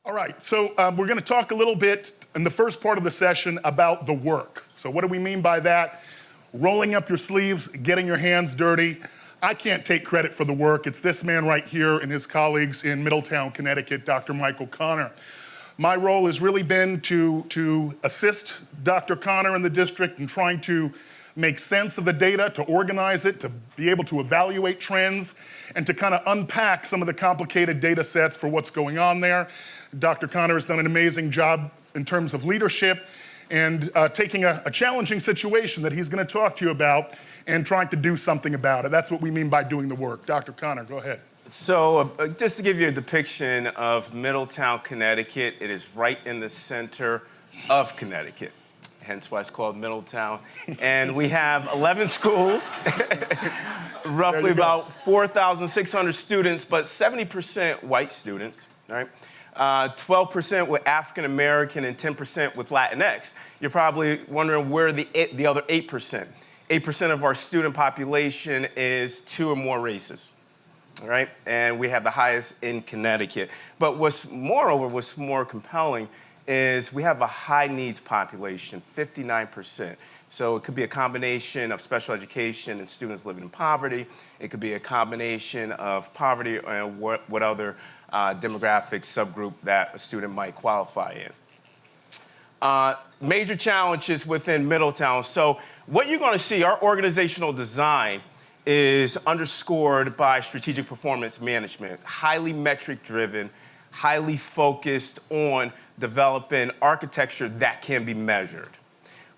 All right, so we're going to talk a little bit in the first part of the session about the work. So what do we mean by that? Rolling up your sleeves, getting your hands dirty. I can't take credit for the work. It's this man right here and his colleagues in Middletown, Connecticut, Dr. Michael Conner. My role has really been to assist Dr. Conner and the district in trying to make sense of the data, to organize it, to be able to evaluate trends, and to kind of unpack some of the complicated data sets for what's going on there. Dr. Conner has done an amazing job in terms of leadership and taking a challenging situation that he's going to talk to you about and trying to do something about it. That's what we mean by doing the work. Dr. Conner, go ahead. So just to give you a depiction of Middletown, Connecticut, it is right in the center of Connecticut, hence why it's called Middletown. And we have 11 schools, roughly about 4,600 students, but 70% white students, right? 12% with African American and 10% with Latinx. You're probably wondering where the other 8%. 8% of our student population is 2 or more races. All right, and we have the highest in Connecticut. But what's more compelling is we have a high needs population, 59%. So it could be a combination of special education and students living in poverty. It could be a combination of poverty and what other demographic subgroup that a student might qualify in. Major challenges within Middletown. So what you're going to see, our organizational design is underscored by strategic performance management, highly metric-driven, highly focused on developing architecture that can be measured.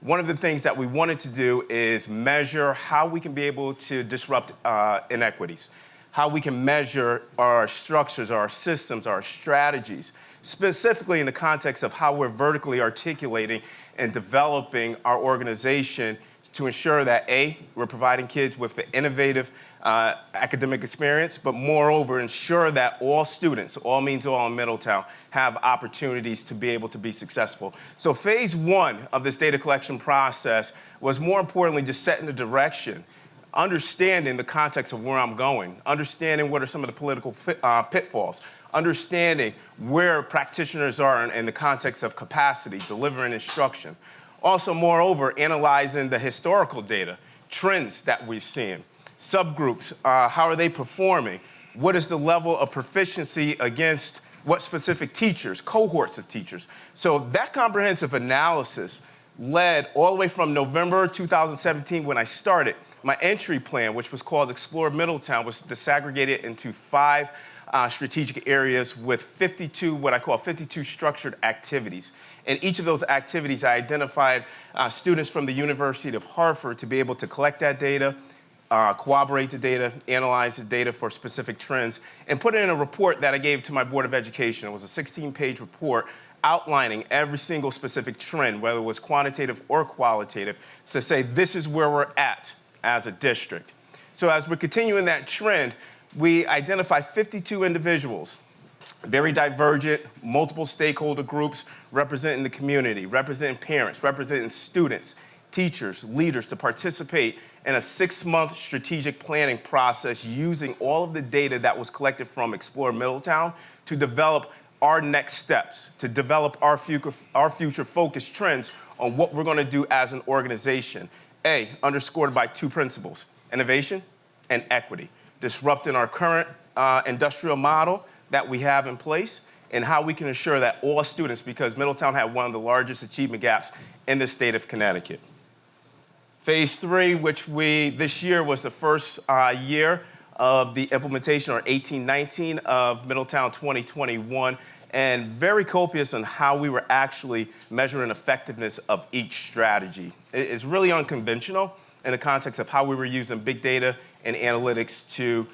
One of the things that we wanted to do is measure how we can be able to disrupt inequities, how we can measure our structures, our systems, our strategies, specifically in the context of how we're vertically articulating and developing our organization to ensure that, A, we're providing kids with the innovative academic experience, but moreover, ensure that all students, all means all in Middletown, have opportunities to be able to be successful. So phase 1 of this data collection process was more importantly just setting the direction, understanding the context of where I'm going, understanding what are some of the political pitfalls, understanding where practitioners are in the context of capacity, delivering instruction. Also, moreover, analyzing the historical data, trends that we've seen, subgroups, how are they performing? What is the level of proficiency against what specific teachers, cohorts of teachers? So that comprehensive analysis led all the way from November 2017 when I started. My entry plan, which was called Explore Middletown, was disaggregated into 5 strategic areas with 52, what I call 52 structured activities. In each of those activities, I identified students from the University of Hartford to be able to collect that data, corroborate the data, analyze the data for specific trends, and put it in a report that I gave to my Board of Education. It was a 16-page report outlining every single specific trend, whether it was quantitative or qualitative, to say this is where we're at as a district. So as we're continuing that trend, we identified 52 individuals, very divergent, multiple stakeholder groups representing the community, representing parents, representing students, teachers, leaders to participate in a 6-month strategic planning process using all of the data that was collected from Explore Middletown to develop our next steps, to develop our future focused trends on what we're going to do as an organization. A, underscored by 2 principles, innovation and equity, disrupting our current industrial model that we have in place and how we can ensure that all students, because Middletown had one of the largest achievement gaps in the state of Connecticut. Phase 3, which this year was the first year of the implementation, or 18-19 of Middletown 2021, and very copious on how we were actually measuring effectiveness of each strategy. It's really unconventional in the context of how we were using big data and analytics to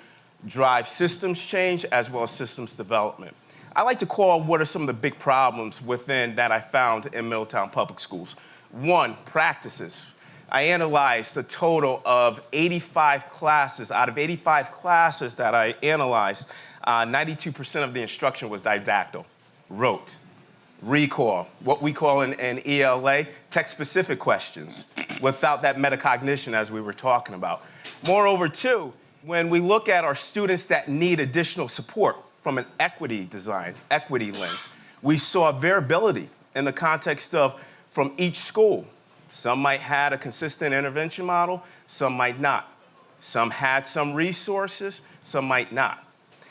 drive systems change as well as systems development. I like to call what are some of the big problems within that I found in Middletown Public Schools. 1, practices. I analyzed a total of 85 classes. Out of 85 classes that I analyzed, 92% of the instruction was didactyl, rote, recall, what we call in ELA, text-specific questions, without that metacognition as we were talking about. Moreover, too, when we look at our students that need additional support from an equity design, equity lens, we saw variability in the context of from each school. Some might have a consistent intervention model, some might not. Some had some resources, some might not.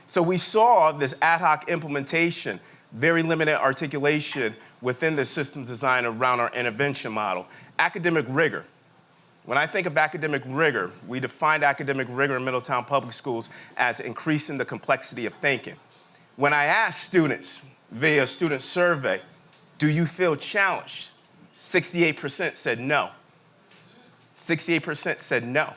So we saw this ad hoc implementation, very limited articulation within the system design around our intervention model. Academic rigor. When I think of academic rigor, we defined academic rigor in Middletown Public Schools as increasing the complexity of thinking. When I asked students via student survey, do you feel challenged? 68% said no. 68% said no.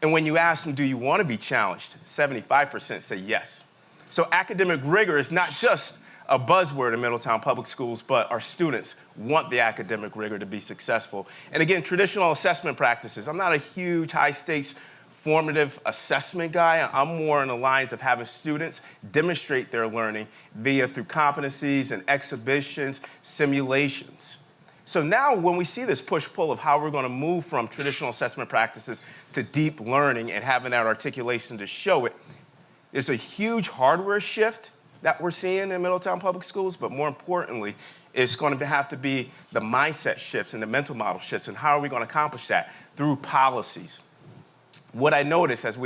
And when you ask them, do you want to be challenged? 75% say yes. So academic rigor is not just a buzzword in Middletown Public Schools, but our students want the academic rigor to be successful. And again, traditional assessment practices. I'm not a huge high-stakes formative assessment guy. I'm more in the lines of having students demonstrate their learning through competencies and exhibitions, simulations. So now when we see this push-pull of how we're going to move from traditional assessment practices to deep learning and having that articulation to show it, there's a huge hardware shift that we're seeing in Middletown Public Schools, but more importantly, it's going to have to be the mindset shifts and the mental model shifts, and how are we going to accomplish that? Through policies. What I noticed as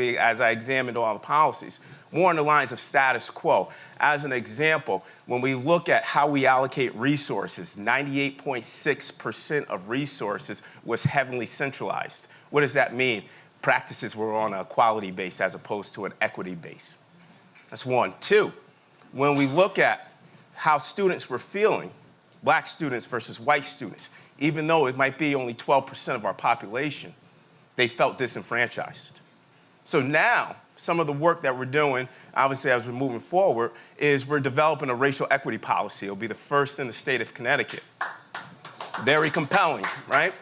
I examined all the policies, more on the lines of status quo. As an example, when we look at how we allocate resources, 98.6% of resources was heavily centralized. What does that mean? Practices were on a quality base as opposed to an equity base. That's one. Two, when we look at how students were feeling, black students versus white students, even though it might be only 12% of our population, they felt disenfranchised. So now, some of the work that we're doing, obviously as we're moving forward, is we're developing a racial equity policy. It'll be the first in the state of Connecticut. Very compelling, right?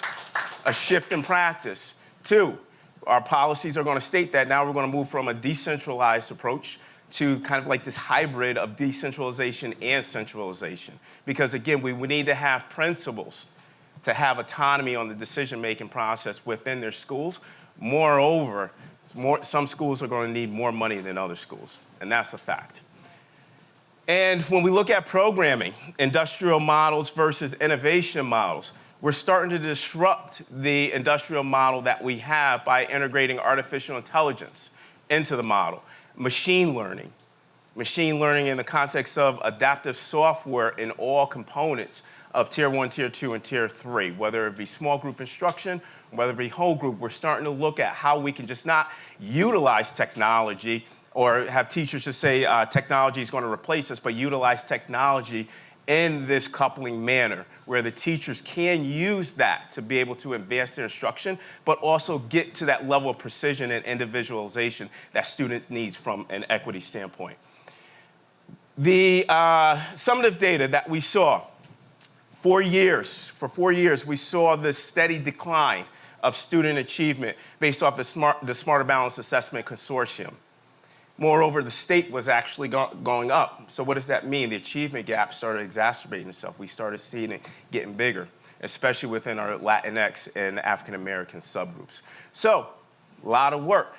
A shift in practice. Two, our policies are going to state that now we're going to move from a decentralized approach to kind of like this hybrid of decentralization and centralization. Because again, we need to have principals to have autonomy on the decision-making process within their schools. Moreover, some schools are going to need more money than other schools, and that's a fact. And when we look at programming, industrial models versus innovation models, we're starting to disrupt the industrial model that we have by integrating artificial intelligence into the model. Machine learning in the context of adaptive software in all components of Tier 1, Tier 2, and Tier 3, whether it be small group instruction, whether it be whole group. We're starting to look at how we can just not utilize technology or have teachers just say technology is going to replace us, but utilize technology in this coupling manner where the teachers can use that to be able to advance their instruction, but also get to that level of precision and individualization that students need from an equity standpoint. The summative data that we saw, for 4 years, we saw this steady decline of student achievement based off the Smarter Balanced Assessment Consortium. Moreover, the state was actually going up. So what does that mean? The achievement gap started exacerbating itself. We started seeing it getting bigger, especially within our Latinx and African-American subgroups. So a lot of work,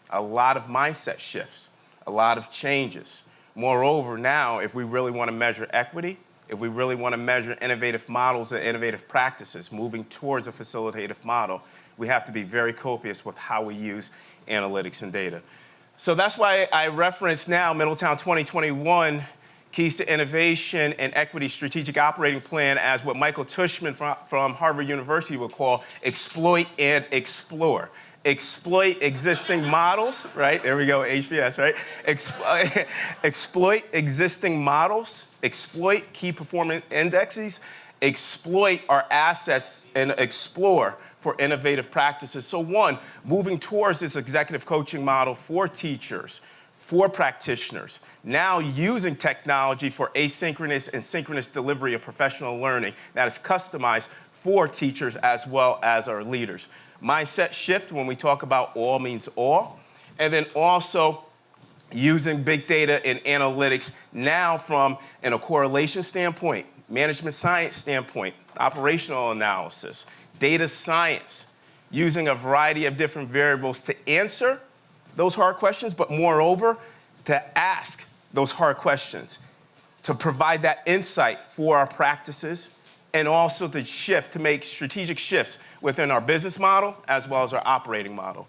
a lot of mindset shifts, a lot of changes. Moreover, now, if we really want to measure equity, if we really want to measure innovative models and innovative practices moving towards a facilitative model, we have to be very copious with how we use analytics and data. So that's why I reference now Middletown 2021 Keys to Innovation and Equity Strategic Operating Plan as what Michael Tushman from Harvard University would call exploit and explore. Exploit existing models, right? There we go, HPS, right? Exploit existing models, exploit key performance indexes, exploit our assets, and explore for innovative practices. So one, moving towards this executive coaching model for teachers, for practitioners, now using technology for asynchronous and synchronous delivery of professional learning that is customized for teachers as well as our leaders. Mindset shift when we talk about all means all, and then also using big data and analytics now from a correlation standpoint, management science standpoint, operational analysis, data science, using a variety of different variables to answer those hard questions, but moreover, to ask those hard questions, to provide that insight for our practices, and also to make strategic shifts within our business model as well as our operating model.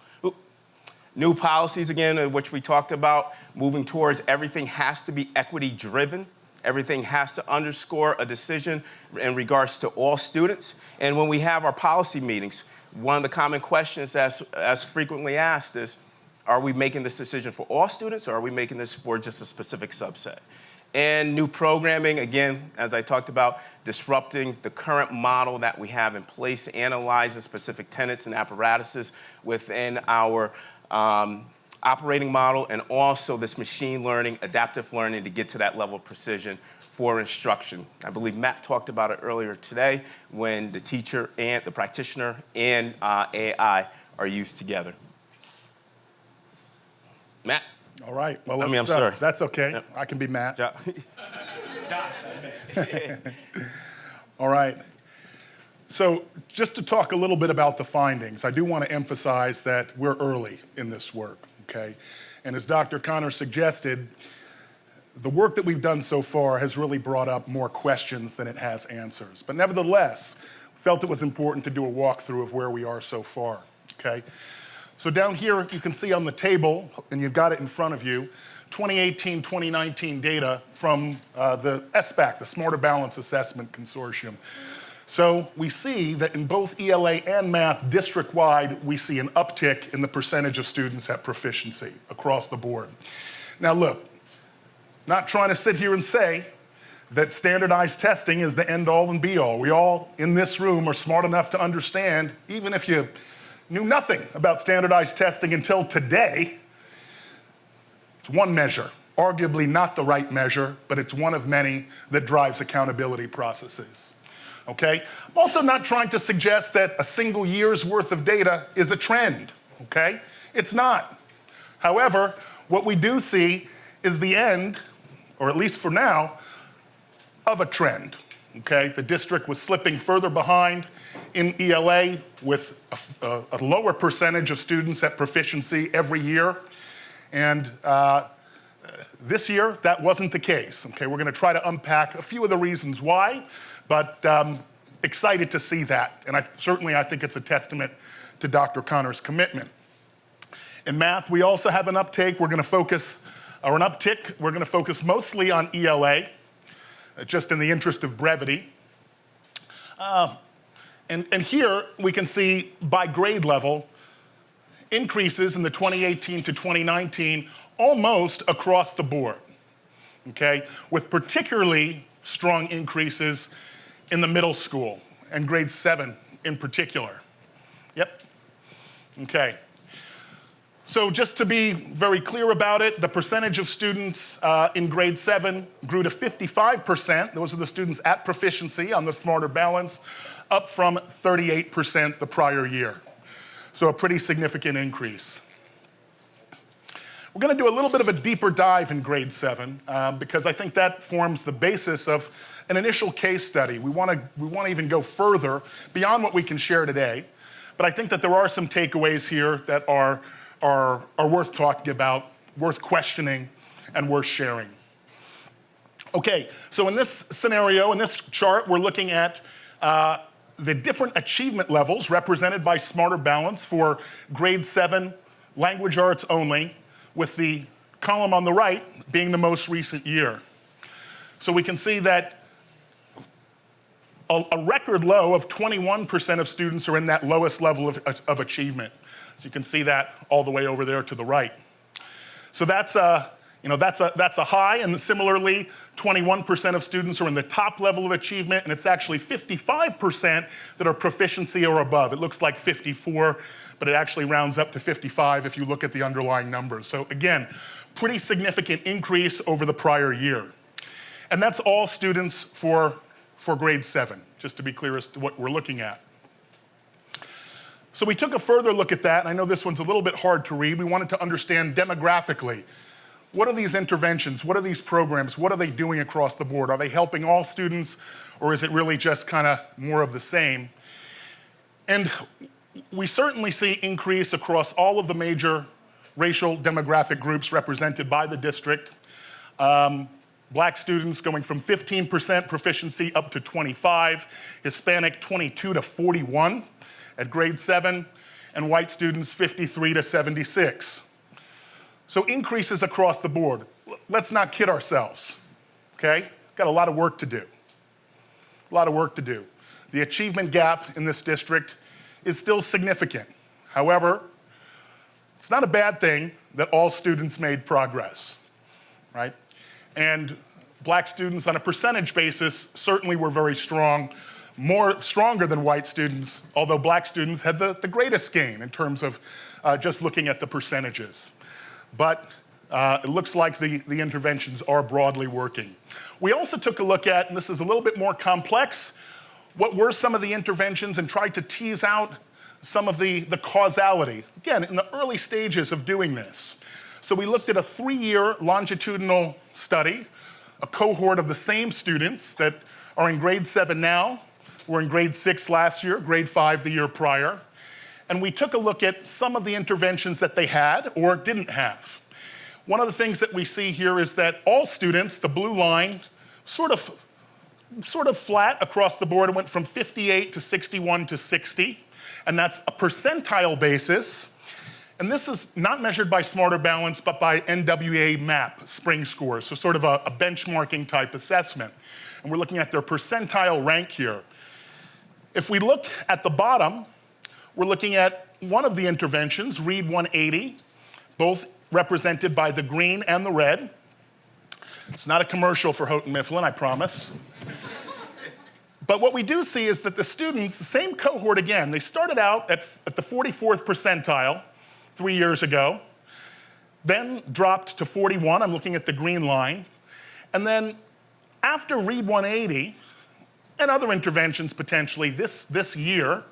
New policies, again, which we talked about, moving towards everything has to be equity-driven. Everything has to underscore a decision in regards to all students. And when we have our policy meetings, one of the common questions as frequently asked is, are we making this decision for all students, or are we making this for just a specific subset? And new programming, again, as I talked about, disrupting the current model that we have in place, analyzing specific tenets and apparatuses within our operating model, and also this machine learning, adaptive learning to get to that level of precision for instruction. I believe Matt talked about it earlier today when the teacher and the practitioner and AI are used together. Matt? All right. Well, I'm sorry. That's okay. Yep. I can be Matt. Josh. All right. So just to talk a little bit about the findings, I do want to emphasize that we're early in this work, okay? And as Dr. Conner suggested, the work that we've done so far has really brought up more questions than it has answers. But nevertheless, felt it was important to do a walkthrough of where we are so far, okay? So down here, you can see on the table, and you've got it in front of you, 2018-2019 data from the SBAC, the Smarter Balance Assessment Consortium. So we see that in both ELA and math district-wide, we see an uptick in the percentage of students at proficiency across the board. Now look, not trying to sit here and say that standardized testing is the end-all and be-all. We all in this room are smart enough to understand, even if you knew nothing about standardized testing until today, it's one measure, arguably not the right measure, but it's one of many that drives accountability processes, okay? I'm also not trying to suggest that a single year's worth of data is a trend, okay? It's not. However, what we do see is the end, or at least for now, of a trend, okay? The district was slipping further behind in ELA with a lower percentage of students at proficiency every year. And this year, that wasn't the case, okay? We're gonna try to unpack a few of the reasons why, but excited to see that. And I think it's a testament to Dr. Conner's commitment. In math, we also have an uptick. We're gonna focus mostly on ELA, just in the interest of brevity. And here we can see by grade level increases in the 2018 to 2019 almost across the board, okay? With particularly strong increases in the middle school and grade 7 in particular. Yep, okay. So just to be very clear about it, the percentage of students in grade 7 grew to 55%. Those are the students at proficiency on the Smarter Balance, up from 38% the prior year. So a pretty significant increase. We're gonna do a little bit of a deeper dive in grade 7 because I think that forms the basis of an initial case study. We wanna even go further beyond what we can share today, but I think that there are some takeaways here that are worth talking about, worth questioning, and worth sharing. Okay, so in this scenario, in this chart, we're looking at the different achievement levels represented by Smarter Balance for grade 7 language arts only, with the column on the right being the most recent year. So we can see that a record low of 21% of students are in that lowest level of achievement. So you can see that all the way over there to the right. So that's a high, and similarly, 21% of students are in the top level of achievement, and it's actually 55% that are proficiency or above. It looks like 54, but it actually rounds up to 55 if you look at the underlying numbers. So again, pretty significant increase over the prior year. And that's all students for grade 7, just to be clear as to what we're looking at. So we took a further look at that, and I know this one's a little bit hard to read. We wanted to understand demographically, what are these interventions? What are these programs? What are they doing across the board? Are they helping all students, or is it really just kind of more of the same? And we certainly see increase across all of the major racial demographic groups represented by the district. Black students going from 15% proficiency up to 25, Hispanic 22 to 41 at grade 7, and white students 53 to 76. So increases across the board. Let's not kid ourselves, okay? Got a lot of work to do. A lot of work to do. The achievement gap in this district is still significant. However, it's not a bad thing that all students made progress, right? And black students on a percentage basis certainly were very strong, stronger than white students, although black students had the greatest gain in terms of just looking at the percentages. But it looks like the interventions are broadly working. We also took a look at, and this is a little bit more complex, what were some of the interventions and tried to tease out some of the causality, again, in the early stages of doing this. So we looked at a 3-year longitudinal study, a cohort of the same students that are in grade 7 now, were in grade 6 last year, grade 5 the year prior, and we took a look at some of the interventions that they had or didn't have. One of the things that we see here is that all students, the blue line, sort of flat across the board. It went from 58 to 61 to 60, and that's a percentile basis. And this is not measured by Smarter Balance, but by NWA MAP spring scores, so sort of a benchmarking type assessment. And we're looking at their percentile rank here. If we look at the bottom, we're looking at one of the interventions, Read 180, both represented by the green and the red. It's not a commercial for Houghton Mifflin, I promise. But what we do see is that the students, the same cohort again, they started out at the 44th percentile 3 years ago, then dropped to 41, I'm looking at the green line, and then after Read 180, and other interventions potentially, this year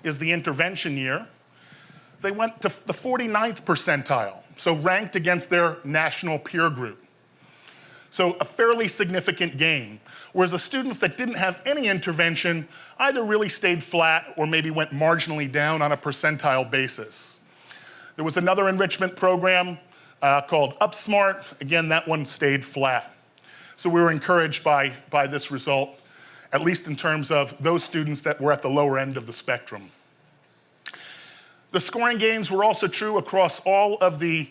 is the intervention year, they went to the 49th percentile, so ranked against their national peer group. So a fairly significant gain. Whereas the students that didn't have any intervention either really stayed flat or maybe went marginally down on a percentile basis. There was another enrichment program called UpSmart. Again, that one stayed flat. So we were encouraged by this result, at least in terms of those students that were at the lower end of the spectrum. The scoring gains were also true across all of the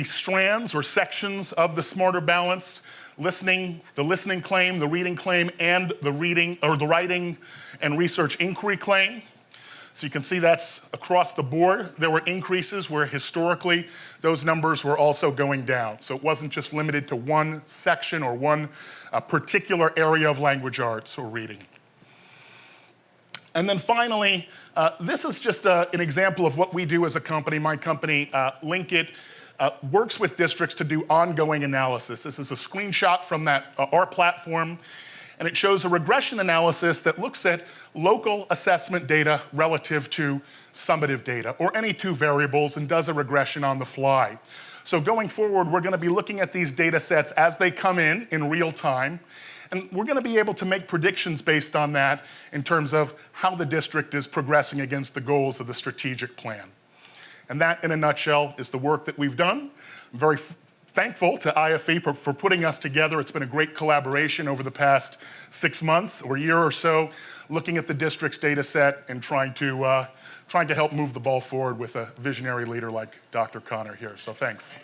strands or sections of the Smarter Balance. The listening claim, the reading claim, and the writing and research inquiry claim. So you can see that's across the board. There were increases where historically those numbers were also going down. So it wasn't just limited to one section or one particular area of language arts or reading. And then finally, this is just an example of what we do as a company. My company, Linkit, works with districts to do ongoing analysis. This is a screenshot from our platform, and it shows a regression analysis that looks at local assessment data relative to summative data, or any two variables, and does a regression on the fly. So going forward, we're going to be looking at these data sets as they come in real time, and we're going to be able to make predictions based on that in terms of how the district is progressing against the goals of the strategic plan. And that, in a nutshell, is the work that we've done. I'm very thankful to IFE for putting us together. It's been a great collaboration over the past 6 months or a year or so, looking at the district's data set and trying to help move the ball forward with a visionary leader like Dr. Conner here. So thanks.